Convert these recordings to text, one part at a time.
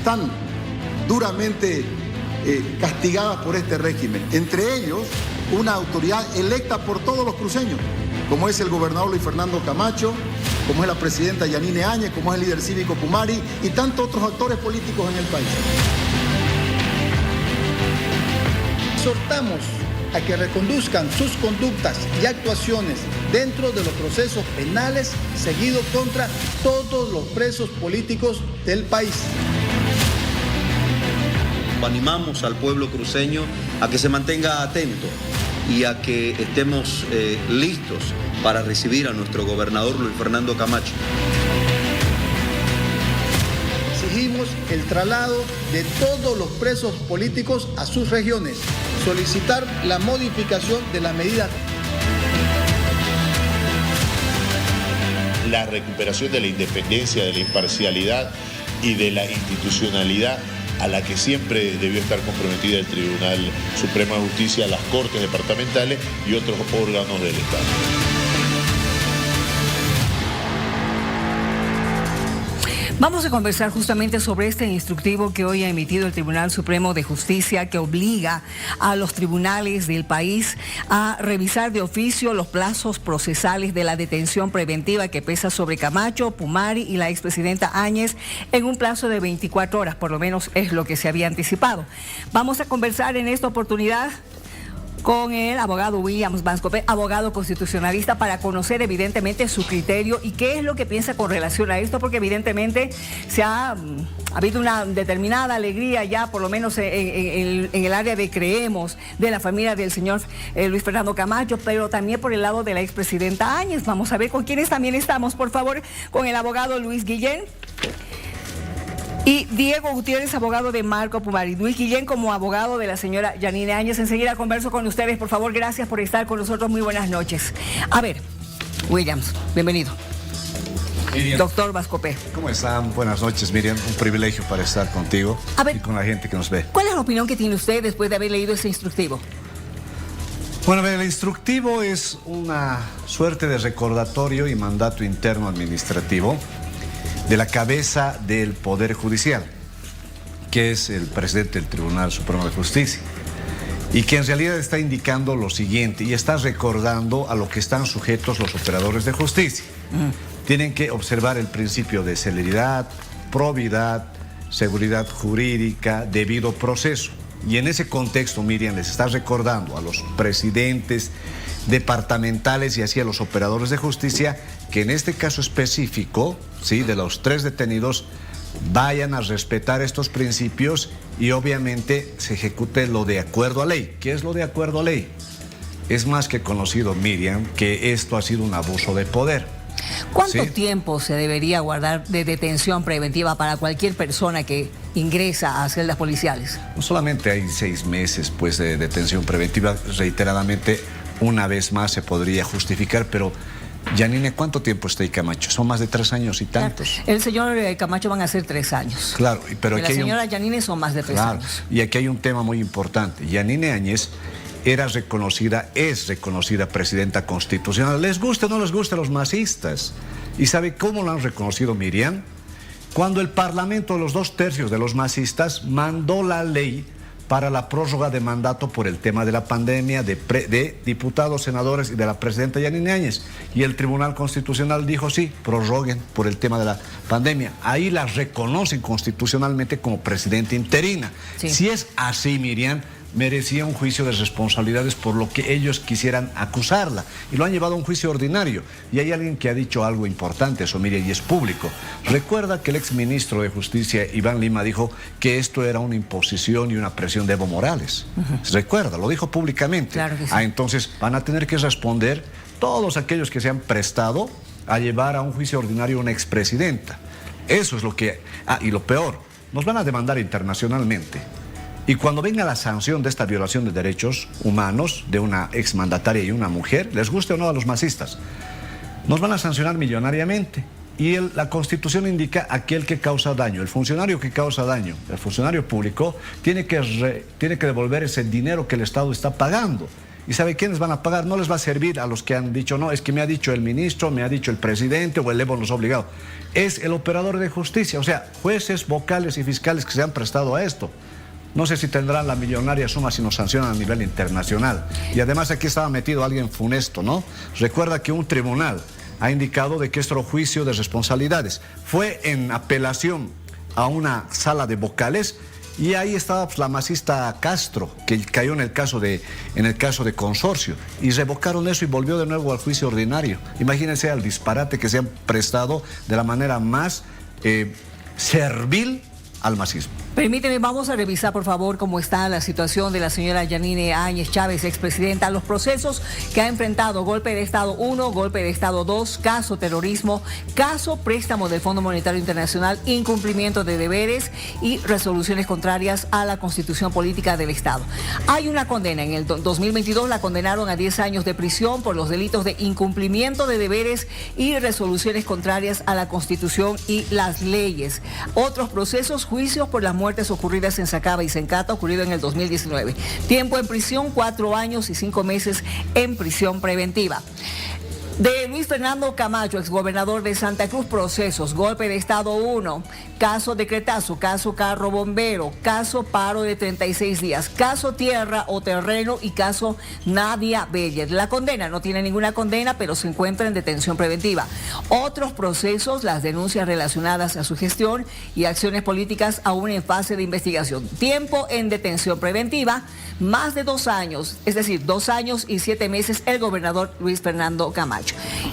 están duramente castigadas por este régimen. Entre ellos, una autoridad electa por todos los cruceños, como es el gobernador Luis Fernando Camacho, como es la presidenta Yanine Áñez, como es el líder cívico Pumari y tantos otros actores políticos en el país. Exhortamos a que reconduzcan sus conductas y actuaciones dentro de los procesos penales seguidos contra todos los presos políticos del país. Animamos al pueblo cruceño a que se mantenga atento y a que estemos listos para recibir a nuestro gobernador Luis Fernando Camacho. Exigimos el traslado de todos los presos políticos a sus regiones, solicitar la modificación de la medida. La recuperación de la independencia, de la imparcialidad y de la institucionalidad a la que siempre debió estar comprometida el Tribunal Supremo de Justicia, las Cortes Departamentales y otros órganos del Estado. Vamos a conversar justamente sobre este instructivo que hoy ha emitido el Tribunal Supremo de Justicia, que obliga a los tribunales del país a revisar de oficio los plazos procesales de la detención preventiva que pesa sobre Camacho, Pumari y la expresidenta Áñez en un plazo de 24 horas, por lo menos es lo que se había anticipado. Vamos a conversar en esta oportunidad con el abogado Williams Vascope, abogado constitucionalista, para conocer evidentemente su criterio y qué es lo que piensa con relación a esto, porque evidentemente se ha habido una determinada alegría ya, por lo menos en el área de creemos, de la familia del señor Luis Fernando Camacho, pero también por el lado de la expresidenta Áñez. Vamos a ver con quiénes también estamos, por favor, con el abogado Luis Guillén y Diego Gutiérrez, abogado de Marco Pumari. Luis Guillén como abogado de la señora Yanine Áñez. Enseguida converso con ustedes, por favor. Gracias por estar con nosotros. Muy buenas noches. A ver, Williams, bienvenido. Miriam. Doctor Vascope. ¿Cómo están? Buenas noches, Miriam. Un privilegio para estar contigo y con la gente que nos ve. ¿Cuál es la opinión que tiene usted después de haber leído ese instructivo? Bueno, el instructivo es una suerte de recordatorio y mandato interno administrativo de la cabeza del Poder Judicial, que es el presidente del Tribunal Supremo de Justicia, y que en realidad está indicando lo siguiente y está recordando a lo que están sujetos los operadores de justicia. Tienen que observar el principio de celeridad, probidad, seguridad jurídica, debido proceso. Y en ese contexto, Miriam, les está recordando a los presidentes departamentales y así a los operadores de justicia que en este caso específico, ¿sí?, de los 3 detenidos, vayan a respetar estos principios y obviamente se ejecute lo de acuerdo a ley. ¿Qué es lo de acuerdo a ley? Es más que conocido, Miriam, que esto ha sido un abuso de poder. ¿Cuánto tiempo se debería guardar de detención preventiva para cualquier persona que ingresa a celdas policiales? No solamente hay 6 meses pues, de detención preventiva, reiteradamente una vez más se podría justificar, pero Yanine, ¿cuánto tiempo está ahí Camacho? Son más de 3 años y tantos. Claro. El señor Camacho van a ser 3 años. Claro, pero y la señora Yanine son más de 3 años. Y aquí hay un tema muy importante. Yanine Áñez es reconocida presidenta constitucional. Les guste o no les guste a los masistas. ¿Y sabe cómo lo han reconocido, Miriam? Cuando el Parlamento, los 2/3 de los masistas, mandó la ley para la prórroga de mandato por el tema de la pandemia, de diputados, senadores y de la presidenta Yanine Áñez. Y el Tribunal Constitucional dijo sí, prorroguen por el tema de la pandemia. Ahí la reconocen constitucionalmente como presidenta interina. Sí. Si es así, Miriam, merecía un juicio de responsabilidades por lo que ellos quisieran acusarla. Y lo han llevado a un juicio ordinario. Y hay alguien que ha dicho algo importante, eso, Miriam, y es público. Recuerda que el exministro de Justicia, Iván Lima, dijo que esto era una imposición y una presión de Evo Morales. Recuerda, lo dijo públicamente. Claro que sí. Entonces van a tener que responder todos aquellos que se han prestado a llevar a un juicio ordinario a una expresidenta. Eso es lo que... y lo peor, nos van a demandar internacionalmente. Y cuando venga la sanción de esta violación de derechos humanos de una exmandataria y una mujer, les guste o no a los masistas, nos van a sancionar millonariamente. Y la Constitución indica aquel que causa daño. El funcionario que causa daño, el funcionario público, tiene que devolver ese dinero que el Estado está pagando. ¿Y sabe quiénes van a pagar? No les va a servir a los que han dicho, no, es que me ha dicho el ministro, me ha dicho el presidente o el Evo nos ha obligado. Es el operador de justicia, o sea, jueces, vocales y fiscales que se han prestado a esto. No sé si tendrán la millonaria suma si nos sancionan a nivel internacional. Y además aquí estaba metido alguien funesto, ¿no? Recuerda que un tribunal ha indicado de que este juicio de responsabilidades fue en apelación a una sala de vocales y ahí estaba pues, la masista Castro, que cayó en el caso de consorcio, y revocaron eso y volvió de nuevo al juicio ordinario. Imagínense el disparate que se han prestado de la manera más servil al masismo. Permíteme, vamos a revisar por favor cómo está la situación de la señora Yanine Áñez Chávez, expresidenta, los procesos que ha enfrentado: golpe de Estado 1, golpe de Estado 2, caso terrorismo, caso préstamo del Fondo Monetario Internacional, incumplimiento de deberes y resoluciones contrarias a la Constitución Política del Estado. Hay una condena, en el 2022 la condenaron a 10 años de prisión por los delitos de incumplimiento de deberes y resoluciones contrarias a la Constitución y las leyes. Otros procesos: juicios por las muertes ocurridas en Sacaba y Sencata, ocurrido en el 2019. Tiempo en prisión, 4 años y 5 meses en prisión preventiva. De Luis Fernando Camacho, exgobernador de Santa Cruz, procesos: golpe de Estado 1, caso decretazo, caso carro bombero, caso paro de 36 días, caso tierra o terreno y caso Nadia Beller. La condena, no tiene ninguna condena, pero se encuentra en detención preventiva. Otros procesos: las denuncias relacionadas a su gestión y acciones políticas aún en fase de investigación. Tiempo en detención preventiva, más de 2 años, es decir, 2 años y 7 meses el gobernador Luis Fernando Camacho.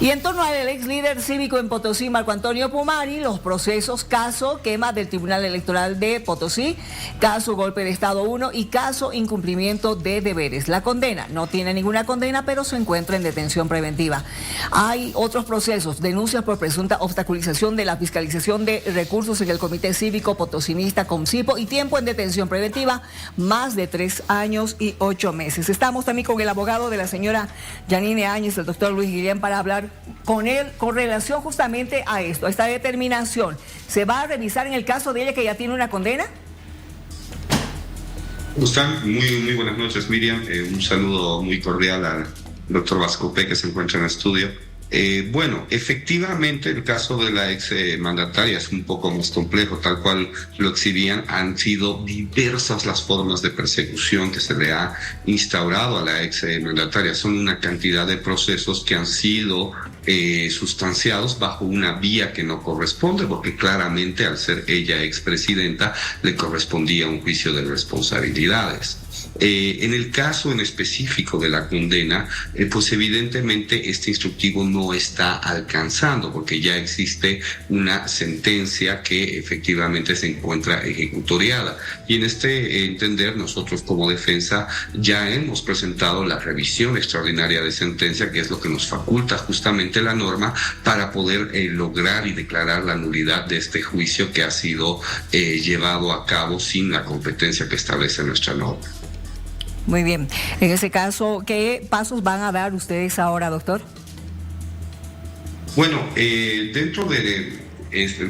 Y en torno al ex líder cívico en Potosí, Marco Antonio Pumari, los procesos: caso quema del Tribunal Electoral de Potosí, caso golpe de Estado 1 y caso incumplimiento de deberes. La condena, no tiene ninguna condena, pero se encuentra en detención preventiva. Hay otros procesos: denuncias por presunta obstaculización de la fiscalización de recursos en el Comité Cívico Potosinista Comcipo y tiempo en detención preventiva, más de 3 años y 8 meses. Estamos también con el abogado de la señora Yanine Áñez, el doctor Luis Guillén, para hablar con él con relación justamente a esto, a esta determinación. ¿Se va a revisar en el caso de ella, que ya tiene una condena? ¿Cómo están? Muy buenas noches, Miriam. Un saludo muy cordial al doctor Vascopé, que se encuentra en el estudio. Bueno, efectivamente el caso de la ex mandataria es un poco más complejo, tal cual lo exhibían. Han sido diversas las formas de persecución que se le ha instaurado a la ex mandataria. Son una cantidad de procesos que han sido sustanciados bajo una vía que no corresponde, porque claramente al ser ella expresidenta le correspondía un juicio de responsabilidades. En el caso en específico de la condena, pues evidentemente este instructivo no está alcanzando, porque ya existe una sentencia que efectivamente se encuentra ejecutoriada. Y en este entender, nosotros como defensa ya hemos presentado la revisión extraordinaria de sentencia, que es lo que nos faculta justamente la norma para poder lograr y declarar la nulidad de este juicio que ha sido llevado a cabo sin la competencia que establece nuestra norma. Muy bien. En ese caso, ¿qué pasos van a dar ustedes ahora, doctor? Bueno, dentro del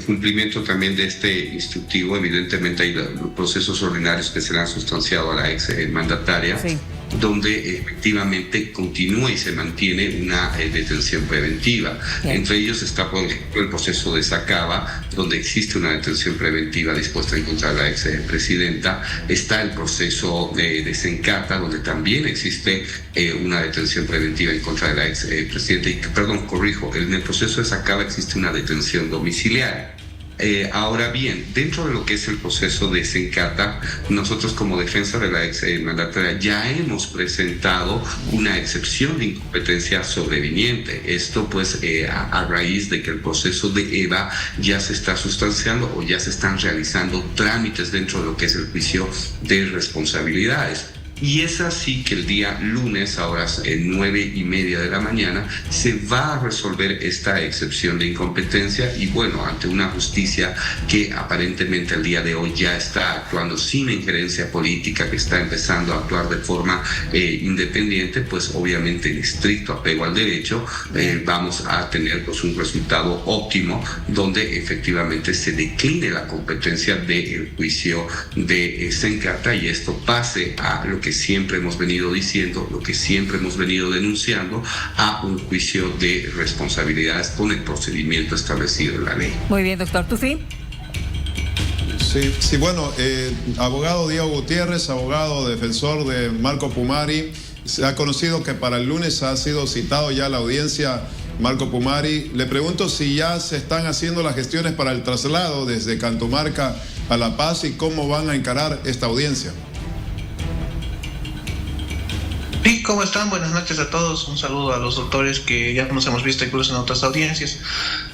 cumplimiento también de este instructivo, evidentemente hay los procesos ordinarios que se le han sustanciado a la ex mandataria, sí, donde efectivamente continúa y se mantiene una detención preventiva. Bien. Entre ellos está, por ejemplo, el proceso de Sacaba, donde existe una detención preventiva dispuesta en contra de la ex presidenta. Está el proceso de Sencata, donde también existe una detención preventiva en contra de la ex presidenta. Y, perdón, corrijo, en el proceso de Sacaba existe una detención domiciliaria. Ahora bien, dentro de lo que es el proceso de Sencata, nosotros como defensa de la ex mandataria ya hemos presentado una excepción de incompetencia sobreviniente. Esto pues a raíz de que el proceso de EVA ya se está sustanciando o ya se están realizando trámites dentro de lo que es el juicio de responsabilidades. Y es así que el día lunes, a horas 9:30 de la mañana, se va a resolver esta excepción de incompetencia. Y bueno, ante una justicia que aparentemente el día de hoy ya está actuando sin injerencia política, que está empezando a actuar de forma independiente, pues obviamente en estricto apego al derecho, vamos a tener pues un resultado óptimo, donde efectivamente se decline la competencia del juicio de Sencata y esto pase a lo que que siempre hemos venido diciendo, lo que siempre hemos venido denunciando, a un juicio de responsabilidades con el procedimiento establecido en la ley. Muy bien, doctor Tufí. Sí, bueno, abogado Diego Gutiérrez, abogado defensor de Marco Pumari, se ha conocido que para el lunes ha sido citado ya la audiencia Marco Pumari. Le pregunto si ya se están haciendo las gestiones para el traslado desde Cantomarca a La Paz y cómo van a encarar esta audiencia. Sí, ¿cómo están? Buenas noches a todos. Un saludo a los doctores que ya nos hemos visto incluso en otras audiencias.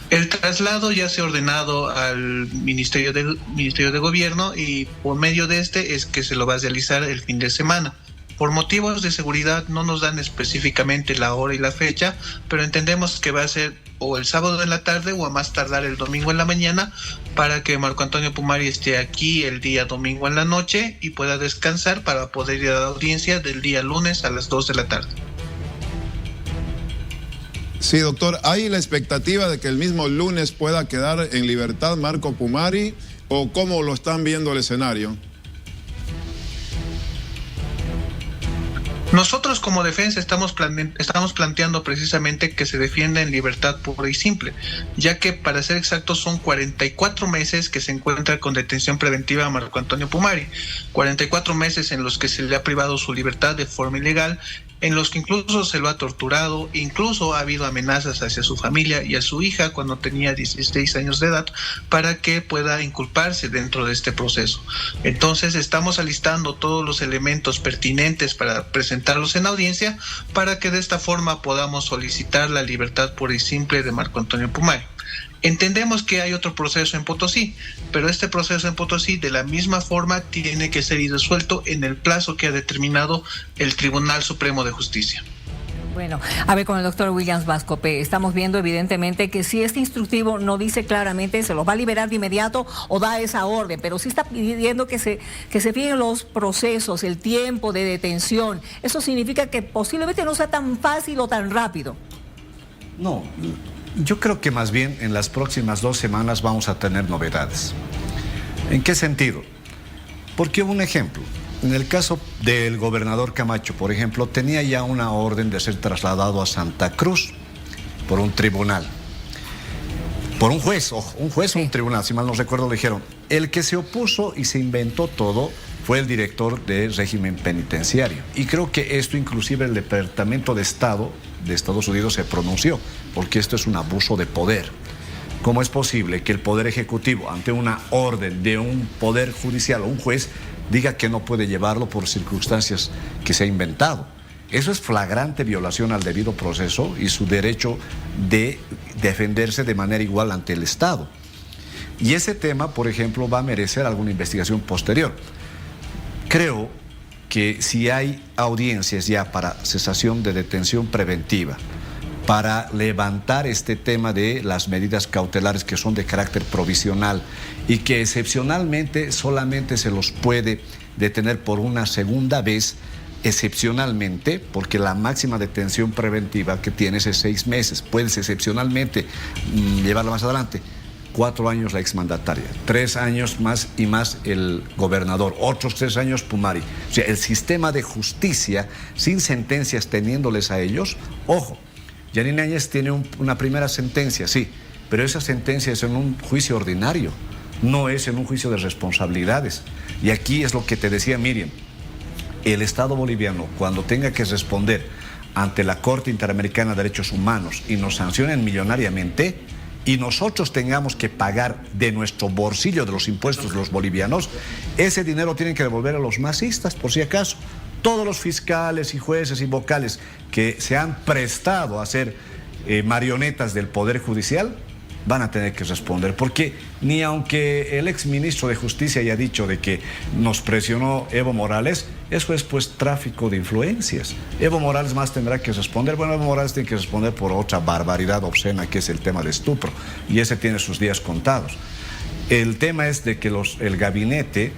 El traslado ya se ha ordenado al Ministerio de Gobierno y por medio de este es que se lo va a realizar el fin de semana. Por motivos de seguridad no nos dan específicamente la hora y la fecha, pero entendemos que va a ser o el sábado en la tarde o a más tardar el domingo en la mañana para que Marco Antonio Pumari esté aquí el día domingo en la noche y pueda descansar para poder ir a la audiencia del día lunes a las 2 de la tarde. Sí, doctor, ¿hay la expectativa de que el mismo lunes pueda quedar en libertad Marco Pumari o cómo lo están viendo el escenario? Nosotros como defensa estamos planteando precisamente que se defienda en libertad pura y simple, ya que para ser exactos son 44 meses que se encuentra con detención preventiva a Marco Antonio Pumari, 44 meses en los que se le ha privado su libertad de forma ilegal, en los que incluso se lo ha torturado, incluso ha habido amenazas hacia su familia y a su hija cuando tenía 16 años de edad para que pueda inculparse dentro de este proceso. Entonces estamos alistando todos los elementos pertinentes para presentarlos en audiencia para que de esta forma podamos solicitar la libertad pura y simple de Marco Antonio Pumari. Entendemos que hay otro proceso en Potosí, pero este proceso en Potosí de la misma forma tiene que ser resuelto en el plazo que ha determinado el Tribunal Supremo de Justicia. Bueno, a ver, con el doctor Williams Vascope, estamos viendo evidentemente que si este instructivo no dice claramente se los va a liberar de inmediato o da esa orden, pero sí está pidiendo que se fijen los procesos, el tiempo de detención. Eso significa que posiblemente no sea tan fácil o tan rápido. No, yo creo que más bien en las próximas 2 semanas vamos a tener novedades. ¿En qué sentido? Porque un ejemplo, en el caso del gobernador Camacho, por ejemplo, tenía ya una orden de ser trasladado a Santa Cruz por un tribunal. Por un juez, ojo, un juez o un tribunal, si mal no recuerdo, le dijeron. El que se opuso y se inventó todo fue el director del régimen penitenciario. Y creo que esto inclusive el Departamento de Estado de Estados Unidos se pronunció, porque esto es un abuso de poder. ¿Cómo es posible que el Poder Ejecutivo, ante una orden de un Poder Judicial o un juez, diga que no puede llevarlo por circunstancias que se ha inventado? Eso es flagrante violación al debido proceso y su derecho de defenderse de manera igual ante el Estado. Y ese tema, por ejemplo, va a merecer alguna investigación posterior. Creo que si hay audiencias ya para cesación de detención preventiva, para levantar este tema de las medidas cautelares que son de carácter provisional y que excepcionalmente solamente se los puede detener por una segunda vez, excepcionalmente, porque la máxima detención preventiva que tienes es 6 meses, puedes excepcionalmente llevarla más adelante. 4 años la exmandataria, 3 años más y más el gobernador, otros 3 años Pumari. O sea, el sistema de justicia, sin sentencias teniéndoles a ellos, ojo, Yanine Áñez tiene una primera sentencia, sí, pero esa sentencia es en un juicio ordinario, no es en un juicio de responsabilidades. Y aquí es lo que te decía Miriam, el Estado boliviano, cuando tenga que responder ante la Corte Interamericana de Derechos Humanos y nos sancionen millonariamente, y nosotros tengamos que pagar de nuestro bolsillo, de los impuestos de los bolivianos, ese dinero tienen que devolver a los masistas, por si acaso. Todos los fiscales y jueces y vocales que se han prestado a ser marionetas del Poder Judicial van a tener que responder, porque ni aunque el exministro de Justicia haya dicho de que nos presionó Evo Morales, eso es pues tráfico de influencias. Evo Morales más tendrá que responder. Bueno, Evo Morales tiene que responder por otra barbaridad obscena que es el tema de estupro, y ese tiene sus días contados. El tema es de que el gabinete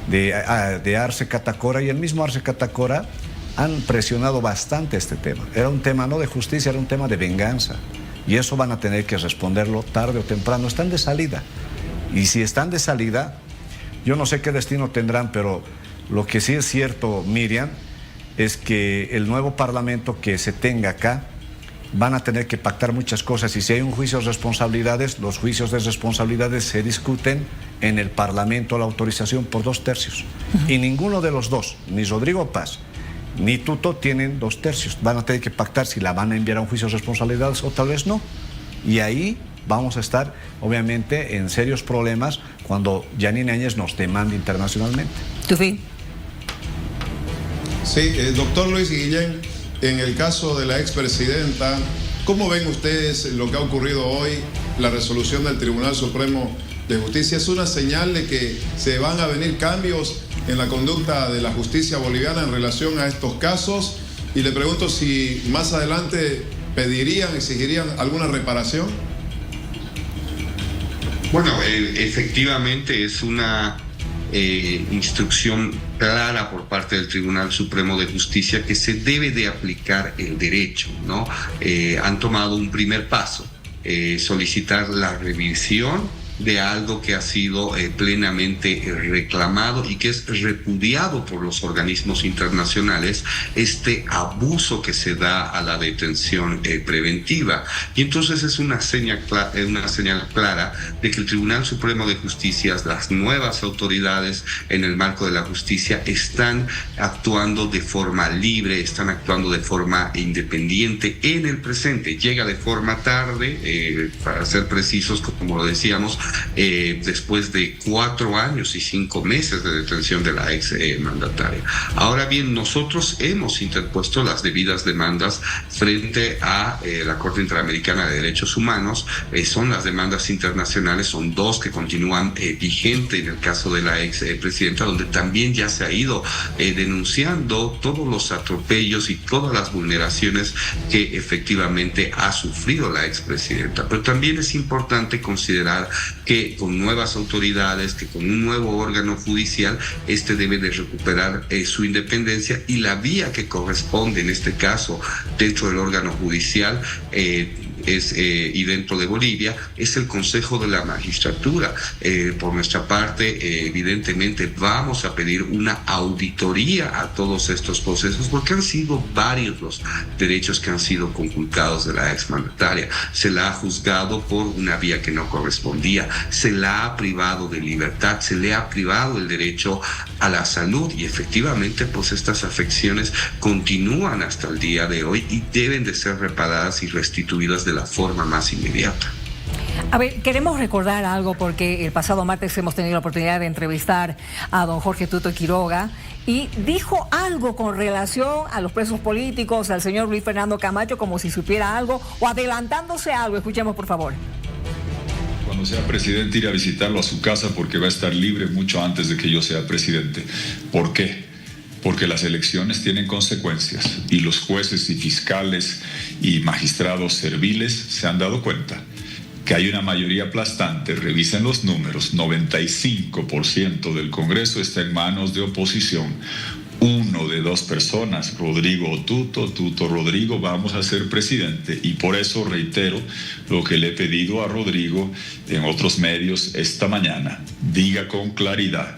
de Arce Catacora y el mismo Arce Catacora han presionado bastante este tema. Era un tema no de justicia, era un tema de venganza. Y eso van a tener que responderlo tarde o temprano. Están de salida. Y si están de salida, yo no sé qué destino tendrán, pero lo que sí es cierto, Miriam, es que el nuevo parlamento que se tenga acá van a tener que pactar muchas cosas, y si hay un juicio de responsabilidades, los juicios de responsabilidades se discuten en el Parlamento, la autorización por 2/3. Y ninguno de los dos, ni Rodrigo Paz ni Tuto, tienen 2/3. Van a tener que pactar si la van a enviar a un juicio de responsabilidades o tal vez no. Y ahí vamos a estar, obviamente, en serios problemas cuando Yanine Áñez nos demande internacionalmente. ¿Tu fin? Sí, doctor Luis Guillén, en el caso de la expresidenta, ¿cómo ven ustedes lo que ha ocurrido hoy? La resolución del Tribunal Supremo de Justicia es una señal de que se van a venir cambios en la conducta de la justicia boliviana en relación a estos casos, y le pregunto si más adelante exigirían alguna reparación. Bueno, efectivamente es una instrucción clara por parte del Tribunal Supremo de Justicia que se debe de aplicar el derecho, ¿no? Han tomado un primer paso, solicitar la revisión de algo que ha sido plenamente reclamado y que es repudiado por los organismos internacionales, este abuso que se da a la detención preventiva. Y entonces es una señal clara de que el Tribunal Supremo de Justicia, las nuevas autoridades en el marco de la justicia, están actuando de forma libre, están actuando de forma independiente en el presente. Llega de forma tarde, para ser precisos, como lo decíamos, después de 4 años y 5 meses de detención de la ex mandataria. Ahora bien, nosotros hemos interpuesto las debidas demandas frente a la Corte Interamericana de Derechos Humanos. Son las demandas internacionales, son 2 que continúan vigentes en el caso de la ex presidenta, donde también ya se ha ido denunciando todos los atropellos y todas las vulneraciones que efectivamente ha sufrido la ex presidenta. Pero también es importante considerar que con nuevas autoridades, que con un nuevo órgano judicial, debe de recuperar su independencia, y la vía que corresponde en este caso dentro del órgano judicial y dentro de Bolivia es el Consejo de la Magistratura. Por nuestra parte, evidentemente vamos a pedir una auditoría a todos estos procesos, porque han sido varios los derechos que han sido conculcados de la exmandataria. Se la ha juzgado por una vía que no correspondía, se la ha privado de libertad, se le ha privado el derecho a la salud, y efectivamente pues estas afecciones continúan hasta el día de hoy y deben de ser reparadas y restituidas de la forma más inmediata. A ver, queremos recordar algo, porque el pasado martes hemos tenido la oportunidad de entrevistar a don Jorge Tuto Quiroga, y dijo algo con relación a los presos políticos, al señor Luis Fernando Camacho, como si supiera algo o adelantándose algo. Escuchemos, por favor. Cuando sea presidente, ir a visitarlo a su casa, porque va a estar libre mucho antes de que yo sea presidente. ¿Por qué? Porque las elecciones tienen consecuencias, y los jueces y fiscales y magistrados serviles se han dado cuenta que hay una mayoría aplastante. Revisen los números: 95% del Congreso está en manos de oposición. 1 de 2 personas, Rodrigo o Tuto, Rodrigo, vamos a ser presidente. Y por eso reitero lo que le he pedido a Rodrigo en otros medios esta mañana: diga con claridad,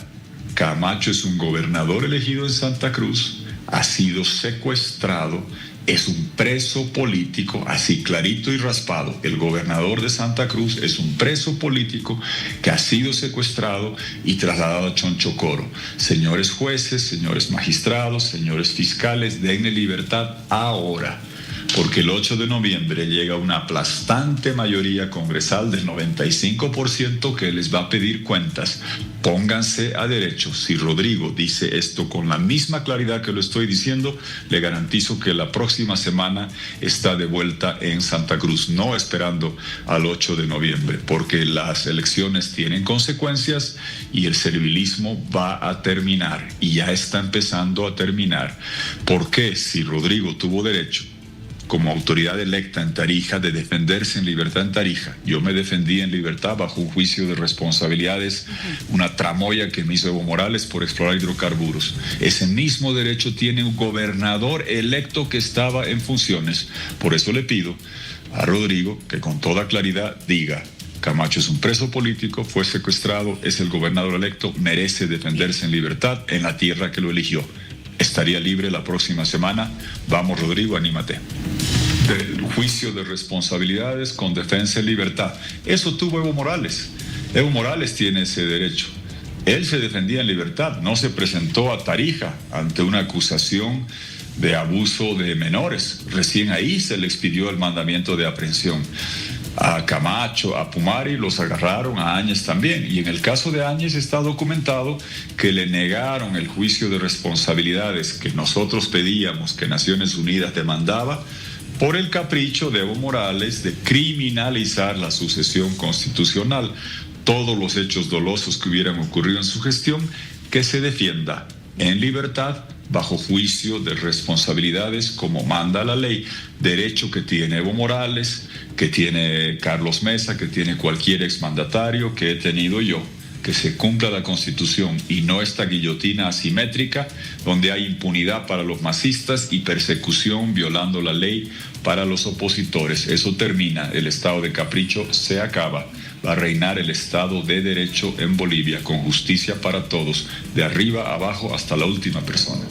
Camacho es un gobernador elegido en Santa Cruz, ha sido secuestrado, es un preso político, así clarito y raspado. El gobernador de Santa Cruz es un preso político que ha sido secuestrado y trasladado a Chonchocoro. Señores jueces, señores magistrados, señores fiscales, denle libertad ahora, porque el 8 de noviembre llega una aplastante mayoría congresal del 95% que les va a pedir cuentas. Pónganse a derecho. Si Rodrigo dice esto con la misma claridad que lo estoy diciendo, le garantizo que la próxima semana está de vuelta en Santa Cruz, no esperando al 8 de noviembre, porque las elecciones tienen consecuencias y el servilismo va a terminar, y ya está empezando a terminar. ¿Por qué? Si Rodrigo tuvo derecho como autoridad electa en Tarija de defenderse en libertad en Tarija, yo me defendí en libertad bajo un juicio de responsabilidades, una tramoya que me hizo Evo Morales por explorar hidrocarburos. Ese mismo derecho tiene un gobernador electo que estaba en funciones. Por eso le pido a Rodrigo que con toda claridad diga: Camacho es un preso político, fue secuestrado, es el gobernador electo, merece defenderse en libertad en la tierra que lo eligió. estaría libre la próxima semana. Vamos, Rodrigo, anímate. Del juicio de responsabilidades con defensa y libertad. Eso tuvo Evo Morales. Evo Morales tiene ese derecho. Él se defendía en libertad, no se presentó a Tarija ante una acusación de abuso de menores. Recién ahí se le expidió el mandamiento de aprehensión. A Camacho, a Pumari los agarraron, a Áñez también. Y en el caso de Áñez está documentado que le negaron el juicio de responsabilidades que nosotros pedíamos, que Naciones Unidas demandaba, por el capricho de Evo Morales de criminalizar la sucesión constitucional. Todos los hechos dolosos que hubieran ocurrido en su gestión, que se defienda en libertad, bajo juicio de responsabilidades como manda la ley, derecho que tiene Evo Morales, que tiene Carlos Mesa, que tiene cualquier exmandatario, que he tenido yo, que se cumpla la Constitución y no esta guillotina asimétrica donde hay impunidad para los masistas y persecución violando la ley para los opositores. Eso termina, el estado de capricho se acaba. Va a reinar el Estado de Derecho en Bolivia, con justicia para todos, de arriba a abajo hasta la última persona.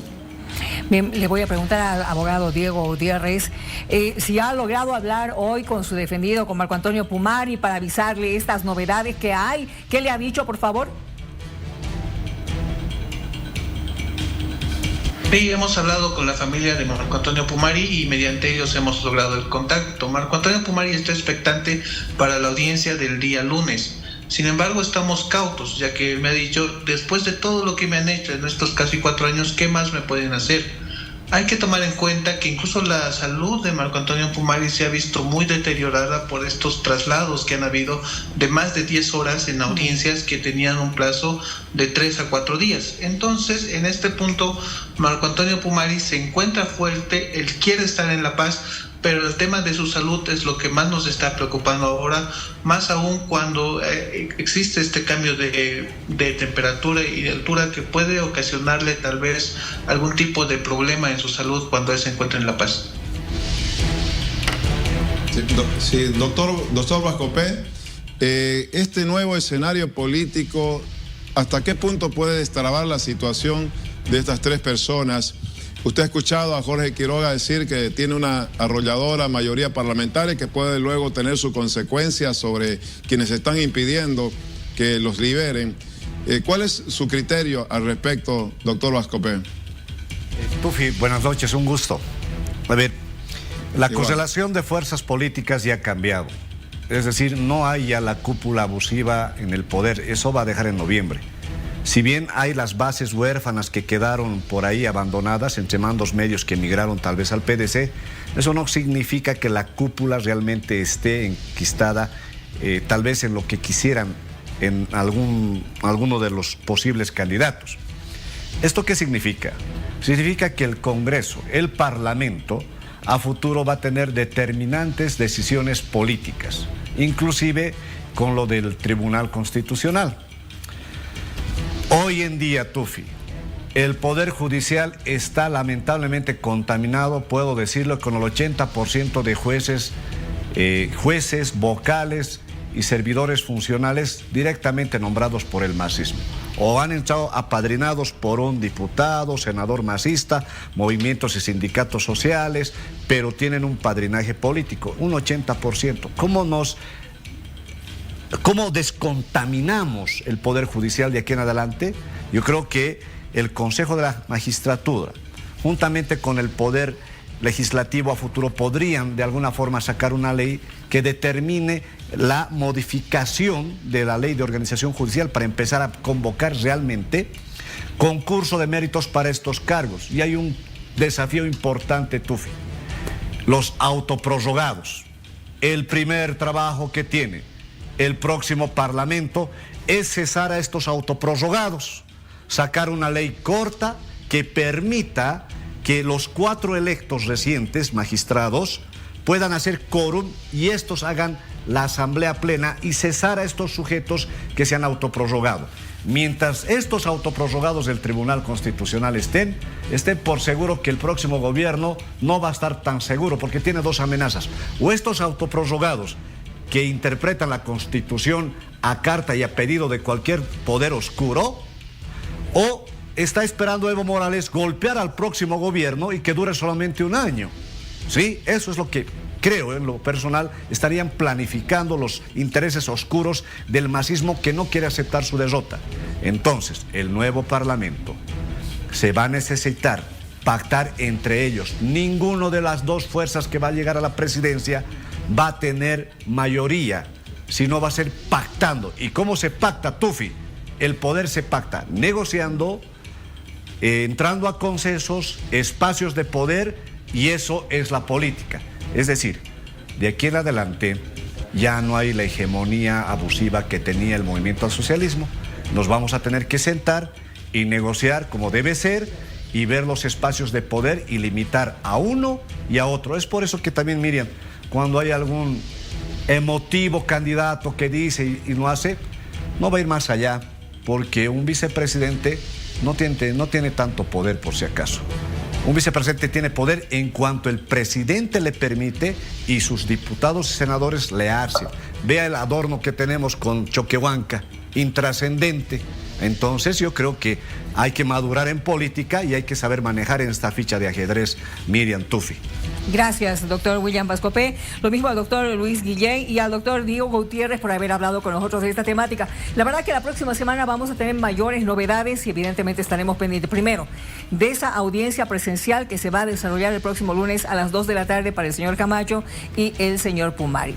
Bien, le voy a preguntar al abogado Diego Gutiérrez si ha logrado hablar hoy con su defendido, con Marco Antonio Pumari, para avisarle estas novedades que hay. ¿Qué le ha dicho, por favor? Sí, hemos hablado con la familia de Marco Antonio Pumari y mediante ellos hemos logrado el contacto. Marco Antonio Pumari está expectante para la audiencia del día lunes. Sin embargo, estamos cautos, ya que me ha dicho, después de todo lo que me han hecho en estos casi 4 años, ¿qué más me pueden hacer? Hay que tomar en cuenta que incluso la salud de Marco Antonio Pumari se ha visto muy deteriorada por estos traslados que han habido de más de 10 horas en audiencias que tenían un plazo de 3 a 4 días. Entonces, en este punto, Marco Antonio Pumari se encuentra fuerte, él quiere estar en La Paz, pero el tema de su salud es lo que más nos está preocupando ahora, más aún cuando existe este cambio de temperatura y de altura que puede ocasionarle tal vez algún tipo de problema en su salud cuando él se encuentra en La Paz. Sí, doctor Vascopé, este nuevo escenario político, ¿hasta qué punto puede destrabar la situación de estas 3 personas? Usted ha escuchado a Jorge Quiroga decir que tiene una arrolladora mayoría parlamentaria que puede luego tener sus consecuencias sobre quienes están impidiendo que los liberen. ¿Cuál es su criterio al respecto, doctor Vascopé? Tufi, buenas noches, un gusto. A ver, la correlación de fuerzas políticas ya ha cambiado. Es decir, no hay ya la cúpula abusiva en el poder. Eso va a dejar en noviembre. Si bien hay las bases huérfanas que quedaron por ahí abandonadas entre mandos medios que emigraron tal vez al PDC, eso no significa que la cúpula realmente esté enquistada tal vez en lo que quisieran en alguno de los posibles candidatos. ¿Esto qué significa? Significa que el Congreso, el Parlamento, a futuro va a tener determinantes decisiones políticas, inclusive con lo del Tribunal Constitucional. Hoy en día, Tufi, el Poder Judicial está lamentablemente contaminado, puedo decirlo, con el 80% de jueces, vocales y servidores funcionales directamente nombrados por el masismo. O han estado apadrinados por un diputado, senador masista, movimientos y sindicatos sociales, pero tienen un padrinaje político, un 80%. ¿Cómo descontaminamos el Poder Judicial de aquí en adelante? Yo creo que el Consejo de la Magistratura, juntamente con el Poder Legislativo a futuro, podrían de alguna forma sacar una ley que determine la modificación de la Ley de Organización Judicial para empezar a convocar realmente concurso de méritos para estos cargos. Y hay un desafío importante, Tufi: los autoprorrogados. El primer trabajo que tiene el próximo Parlamento es cesar a estos autoprorrogados, sacar una ley corta que permita que los 4 electos recientes magistrados puedan hacer quórum y estos hagan la asamblea plena y cesar a estos sujetos que se han autoprorrogado. Mientras estos autoprorrogados del Tribunal Constitucional estén por seguro que el próximo gobierno no va a estar tan seguro, porque tiene 2 amenazas: o estos autoprorrogados que interpretan la Constitución a carta y a pedido de cualquier poder oscuro, o está esperando Evo Morales golpear al próximo gobierno y que dure solamente un año. Sí, eso es lo que creo, en lo personal, estarían planificando los intereses oscuros del masismo que no quiere aceptar su derrota. Entonces, el nuevo Parlamento se va a necesitar pactar entre ellos. Ninguna de las dos fuerzas que va a llegar a la presidencia va a tener mayoría, sino va a ser pactando. ¿Y cómo se pacta, Tufi? El poder se pacta negociando, entrando a consensos, espacios de poder, y eso es la política. Es decir, de aquí en adelante ya no hay la hegemonía abusiva que tenía el movimiento al socialismo. Nos vamos a tener que sentar y negociar como debe ser y ver los espacios de poder y limitar a uno y a otro. Es por eso que también, Miriam, cuando hay algún emotivo candidato que dice y no hace, no va a ir más allá, porque un vicepresidente no tiene tanto poder, por si acaso. Un vicepresidente tiene poder en cuanto el presidente le permite y sus diputados y senadores le hacen. Vea el adorno que tenemos con Choquehuanca, intrascendente. Entonces yo creo que hay que madurar en política y hay que saber manejar en esta ficha de ajedrez, Miriam, Tufi. Gracias, doctor William Pascopé. Lo mismo al doctor Luis Guillén y al doctor Diego Gutiérrez por haber hablado con nosotros de esta temática. La verdad que la próxima semana vamos a tener mayores novedades y evidentemente estaremos pendientes primero de esa audiencia presencial que se va a desarrollar el próximo lunes a las 2 de la tarde para el señor Camacho y el señor Pumari.